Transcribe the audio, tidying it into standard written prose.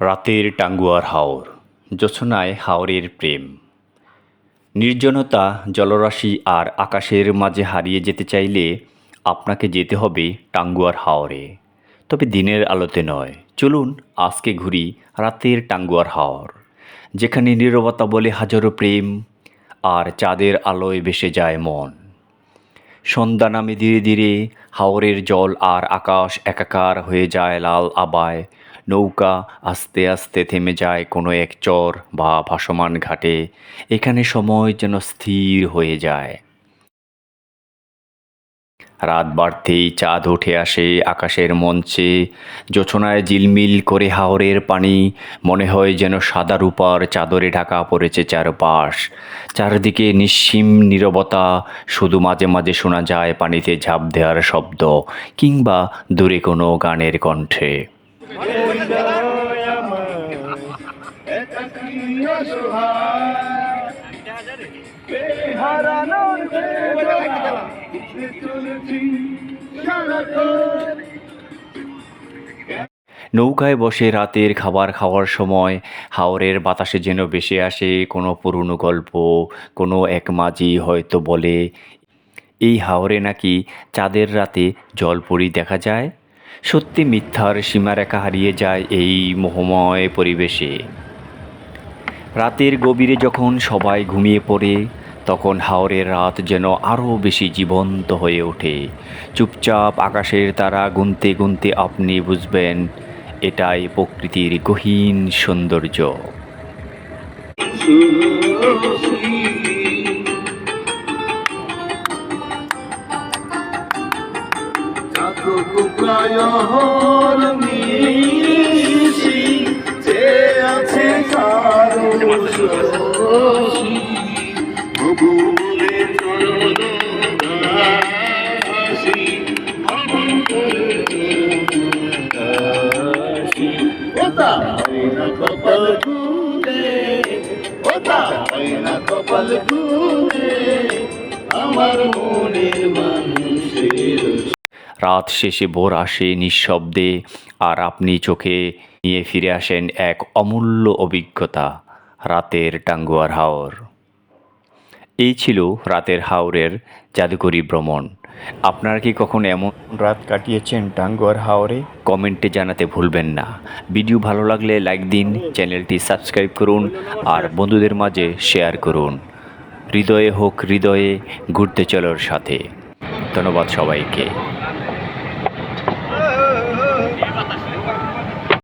রাতের টাঙ্গুয়ার হাওর, জোছনায় হাওরের প্রেম। নির্জনতা, জলরাশি আর আকাশের মাঝে হারিয়ে যেতে চাইলে আপনাকে যেতে হবে টাঙ্গুয়ার হাওরে, তবে দিনের আলোতে নয়। চলুন আজকে ঘুরি রাতের টাঙ্গুয়ার হাওর, যেখানে নীরবতা বলে হাজারো প্রেম আর চাঁদের আলোয় ভেসে যায় মন। সন্ধ্যা নামে ধীরে ধীরে, হাওরের জল আর আকাশ একাকার হয়ে যায় লাল আবায়। নৌকা আস্তে আস্তে থেমে যায় কোনো এক চর বা ভাসমান ঘাটে। এখানে সময় যেন স্থির হয়ে যায়। রাত বাড়তেই চাঁদ উঠে আসে আকাশের মঞ্চে। জোছনায় ঝিলমিল করে হাওরের পানি, মনে হয় যেন সাদা রূপার চাদরে ঢাকা পড়েছে চারপাশ। চারদিকে নিশ্চিম নীরবতা, শুধু মাঝে মাঝে শোনা যায় পানিতে ঝাঁপ দেওয়ার শব্দ কিংবা দূরে কোনো গানের কণ্ঠে। নৌকায় বসে রাতের খাবার খাওয়ার সময় হাওরের বাতাসে যেন ভেসে আসে কোনো পুরনো গল্প। কোনো এক মাঝি হয়তো বলে, এই হাওরে নাকি চাঁদের রাতে জলপরি দেখা যায়। সত্যি মিথ্যার সীমারেখা হারিয়ে যায় এই মোহময় পরিবেশে। রাতের গভীরে যখন সবাই ঘুমিয়ে পড়ে, তখন হাওরের রাত যেন আরও বেশি জীবন্ত হয়ে ওঠে। চুপচাপ আকাশের তারা গুনতে গুনতে আপনি বুঝবেন, এটাই প্রকৃতির গহীন সৌন্দর্য। রাত শেষে ভোর আসে নিঃশব্দে, আর আপনি চোখে নিয়ে ফিরে আসেন এক অমূল্য অভিজ্ঞতা, রাতের টাঙ্গুয়ার হাওর। এই ছিল রাতের হাওরের জাদুকরী ভ্রমণ। আপনারা কি কখনো এমন রাত কাটিয়েছেন টাঙ্গুয়ার হাওরে? কমেন্টে জানাতে ভুলবেন না। ভিডিও ভালো লাগলে লাইক দিন, চ্যানেলটি সাবস্ক্রাইব করুন আর বন্ধুদের মাঝে শেয়ার করুন। হৃদয়ে হোক হৃদয়ে, ঘুরতে চলোর সাথে। ধন্যবাদ সবাইকে।